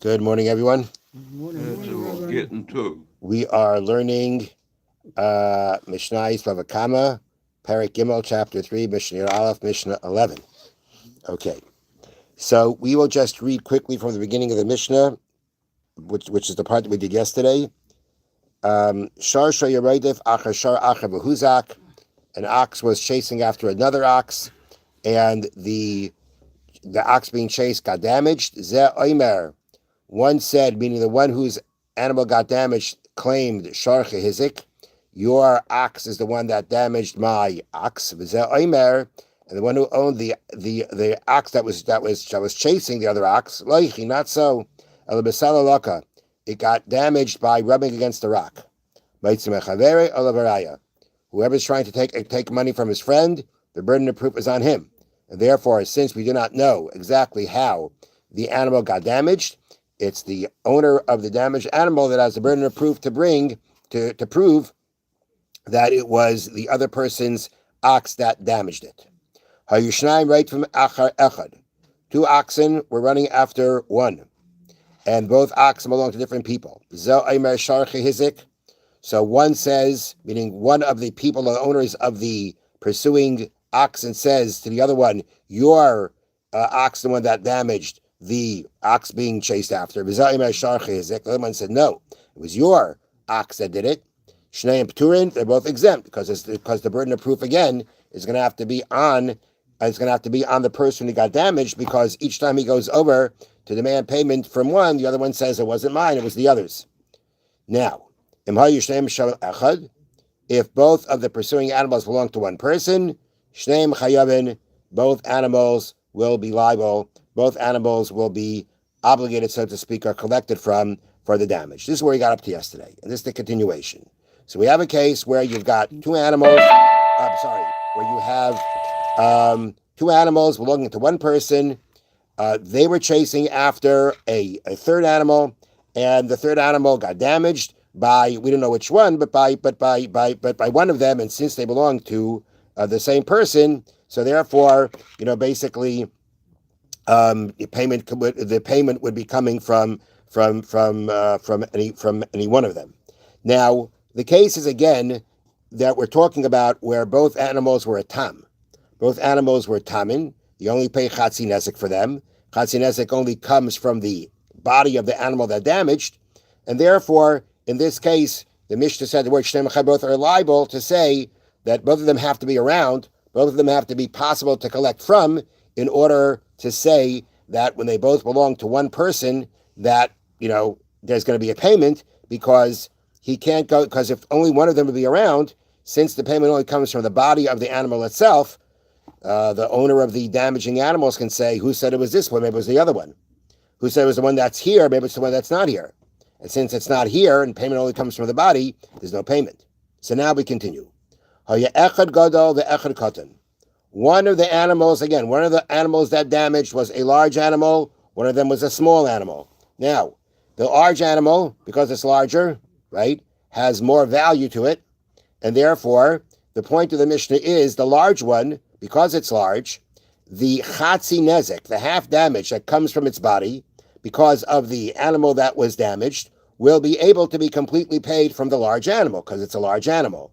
Good morning, everyone. We're getting to. We are learning Mishnah Bava Kamma, Parak Gimel, Chapter 3, Mishnah Aleph, Mishnah 11. Okay, so we will just read quickly from the beginning of the Mishnah, which is the part that we did yesterday. Shar Shayaredif Achar Shar Achar Behuzak. An ox was chasing after another ox, and the ox being chased got damaged. Ze Oimer. One said, meaning the one whose animal got damaged, claimed Sharche Hizik, your ox is the one that damaged my ox. And the one who owned the ox that was chasing the other ox, Loichi, not so. It got damaged by rubbing against the rock. Whoever's trying to take money from his friend, the burden of proof is on him. And therefore, since we do not know exactly how the animal got damaged, it's the owner of the damaged animal that has the burden of proof to bring to prove that it was the other person's ox that damaged it. Hayushnayim right from achar echad. Two oxen were running after one, and both oxen belong to different people. Zo aimer sharche hizik. So one says, meaning one of the people, the owners of the pursuing oxen, says to the other one, "Your ox, the one that damaged the ox being chased after." The other one said, "No, it was your ox that did it." Shnei and Pturin, they're both exempt because the burden of proof again is going to have to be on the person who got damaged, because each time he goes over to demand payment from one, the other one says it wasn't mine, it was the other's. Now, if both of the pursuing animals belong to one person, Shneim Chayavin, both animals will be liable. Both animals will be obligated, so to speak, or collected from for the damage. This is where we got up to yesterday, and this is the continuation. So we have a case where you've got two animals. Where you have two animals belonging to one person. They were chasing after a third animal, and the third animal got damaged by, we don't know which one, but by one of them. And since they belong to the same person, so therefore, basically, the payment would be coming from any one of them. Now, the case is again that we're talking about where both animals were a tam. Both animals were tamin. You only pay chatzi nezek for them. Chatzi nezek only comes from the body of the animal that damaged, and therefore, in this case, the Mishna said the word Shnei Mechai, both are liable to say that both of them have to be around, both of them have to be possible to collect from, in order to say that when they both belong to one person, that there's going to be a payment, because he can't go, because if only one of them would be around, since the payment only comes from the body of the animal itself, the owner of the damaging animals can say, who said it was this one? Maybe it was the other one. Who said it was the one that's here? Maybe it's the one that's not here. And since it's not here and payment only comes from the body, there's no payment. So now we continue. One of the animals, again, one of the animals that damaged was a large animal. One of them was a small animal. Now, the large animal, because it's larger, right, has more value to it. And therefore, the point of the Mishnah is the large one, because it's large, the chatzi nezek, the half damage that comes from its body, because of the animal that was damaged, will be able to be completely paid from the large animal, because it's a large animal.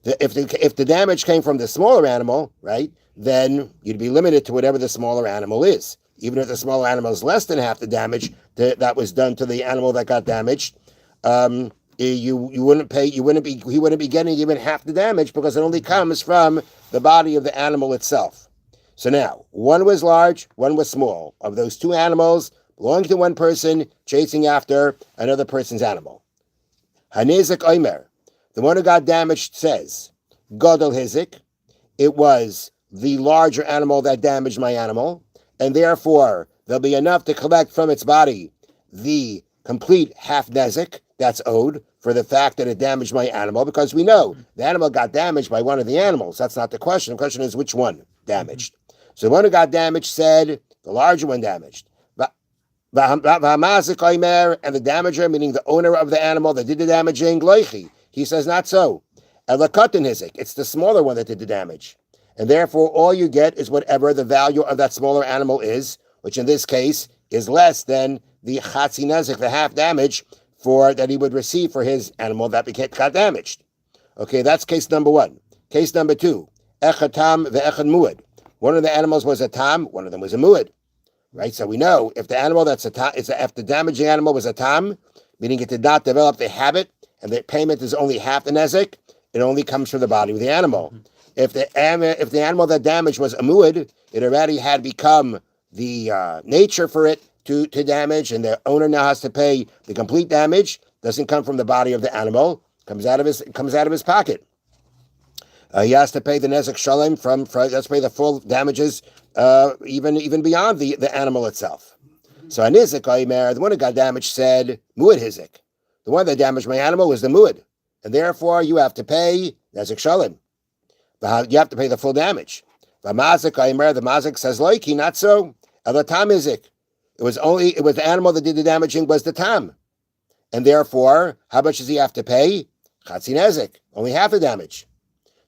If the damage came from the smaller animal, right, then you'd be limited to whatever the smaller animal is. Even if the smaller animal is less than half the damage that was done to the animal that got damaged, he wouldn't be getting even half the damage, because it only comes from the body of the animal itself. So now, one was large, one was small. Of those two animals belonging to one person, chasing after another person's animal. Hanezek Oimer, the one who got damaged, says, Godel Hizik, it was the larger animal that damaged my animal, and therefore there'll be enough to collect from its body the complete half nezek that's owed for the fact that it damaged my animal, because we know the animal got damaged by one of the animals. That's not the question. The question is which one damaged. So the one who got damaged said the larger one damaged. And the damager, meaning the owner of the animal that did the damaging, he says not so. It's the smaller one that did the damage. And therefore all you get is whatever the value of that smaller animal is, which in this case is less than the chatzi nezek, the half damage that he would receive for his animal that got damaged. Okay, that's case number one. Case number two, echad tam ve'echad muad. One of the animals was a tam, one of them was a muad. Right, so we know if the animal if the damaging animal was a tam, meaning it did not develop the habit, and the payment is only half the nezek, it only comes from the body of the animal. If the animal that damaged was a muad, it already had become the nature for it to damage, and the owner now has to pay the complete damage. Doesn't come from the body of the animal, comes out of his pocket. He has to pay the nezek shalem let's pay the full damages, even beyond the animal itself. So a nizik oimer, the one who got damaged said muad hizik. The one that damaged my animal was the muad, and therefore you have to pay nezek shalem. You have to pay the full damage. The mazik says loiki, not so. The tam hizik. It was the animal that did the damaging was the tam, and therefore how much does he have to pay? Chatzi nezek, only half the damage.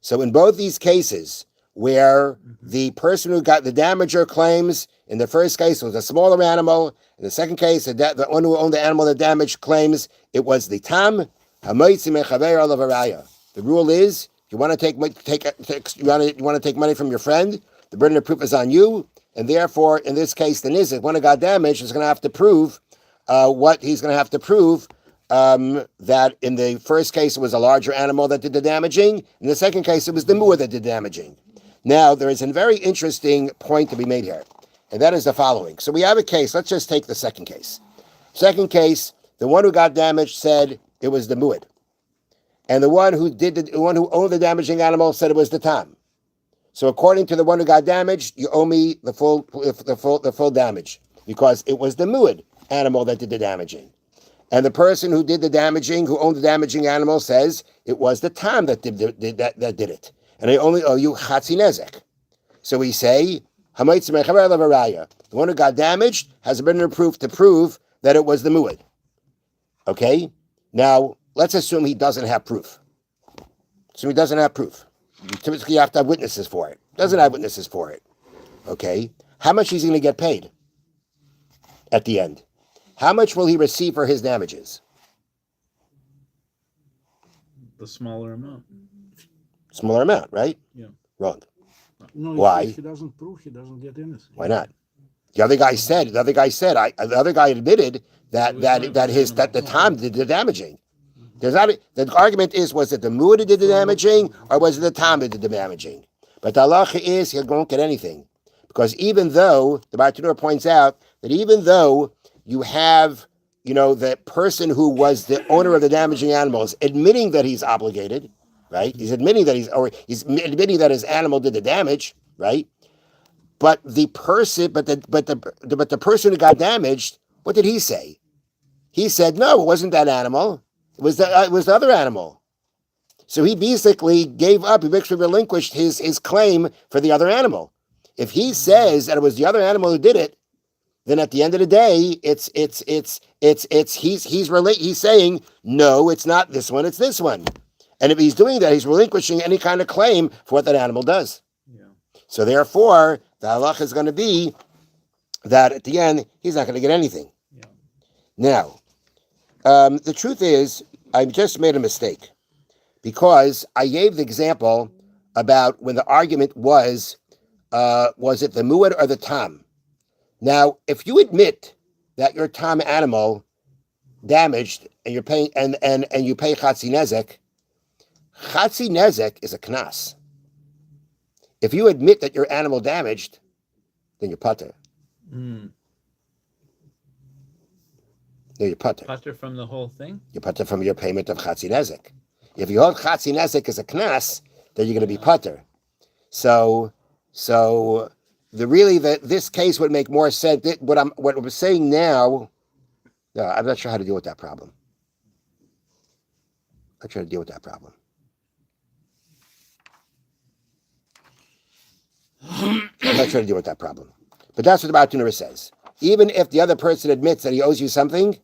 So in both these cases, where the person who got the damager claims, in the first case it was a smaller animal, in the second case the one who owned the animal that damaged claims it was the tam. The rule is, if you want to take money from your friend, the burden of proof is on you, and therefore in this case the nizik, one who got damaged, is going to have to prove what he's going to have to prove. That in the first case it was a larger animal that did the damaging. In the second case it was the muad that did damaging. Now there is a very interesting point to be made here, and that is the following. So we have a case. Let's just take the second case. Second case, the one who got damaged said it was the muad, and the one who owned the damaging animal said it was the tam. So according to the one who got damaged, you owe me the full damage because it was the muad animal that did the damaging. And the person who did the damaging, who owned the damaging animal, says it was the tam that did it. And I only owe you chatzi nezek. So we say, the one who got damaged has a burden of proof to prove that it was the muad. Okay? Now, let's assume he doesn't have proof. So he doesn't have proof. Typically, you have to have witnesses for it. Doesn't have witnesses for it. Okay? How much is he going to get paid at the end? How much will he receive for his damages? The smaller amount. Smaller amount, right? Yeah. Wrong. No, Why? If he doesn't prove, he doesn't get anything. Why not? The other guy admitted that the time did the damaging. The argument was it the muad that did the damaging, or was it the time that did the damaging? But the halacha is he won't get anything, because even though the Bartanur points out that even though you have, the person who was the owner of the damaging animals admitting that he's obligated, right? He's admitting that he's admitting that his animal did the damage, right? But the person who got damaged, what did he say? He said, no, it wasn't that animal. It was the other animal. So he basically gave up. He basically relinquished his claim for the other animal. If he says that it was the other animal who did it, then at the end of the day, he's saying, no, it's not this one, it's this one. And if he's doing that, he's relinquishing any kind of claim for what that animal does. Yeah. So therefore, the halacha is going to be that at the end, he's not going to get anything. Yeah. Now, the truth is, I just made a mistake, because I gave the example about when the argument was it the muad or the tam? Now, if you admit that your tam animal damaged and you're paying and you pay chatzi nezek is a knas. If you admit that your animal damaged, then you're pater. Mm. No, you're pater. Pater from the whole thing? You're pater from your payment of chatzi nezek. If you hold chatzi nezek as a knas, then you're going to be pater. So this case would make more sense. What I'm saying now, no, I'm not sure how to deal with that problem. I'm not sure how to deal with that problem. But that's what the Bartanura says. Even if the other person admits that he owes you something,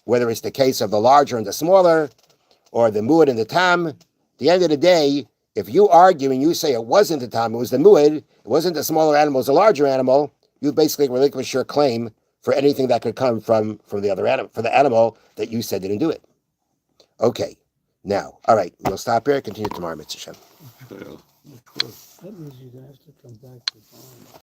whether it's the case of the larger and the smaller, or the muad and the tam, at the end of the day, if you argue and you say it wasn't the tam, it was the muad, it wasn't the smaller animal, it was the larger animal, you basically relinquish your claim for anything that could come from the other animal, for the animal that you said didn't do it. Okay, now, all right, we'll stop here. Continue tomorrow, Mitzvah Shem. Yeah. Of course. That means you're gonna have to come back to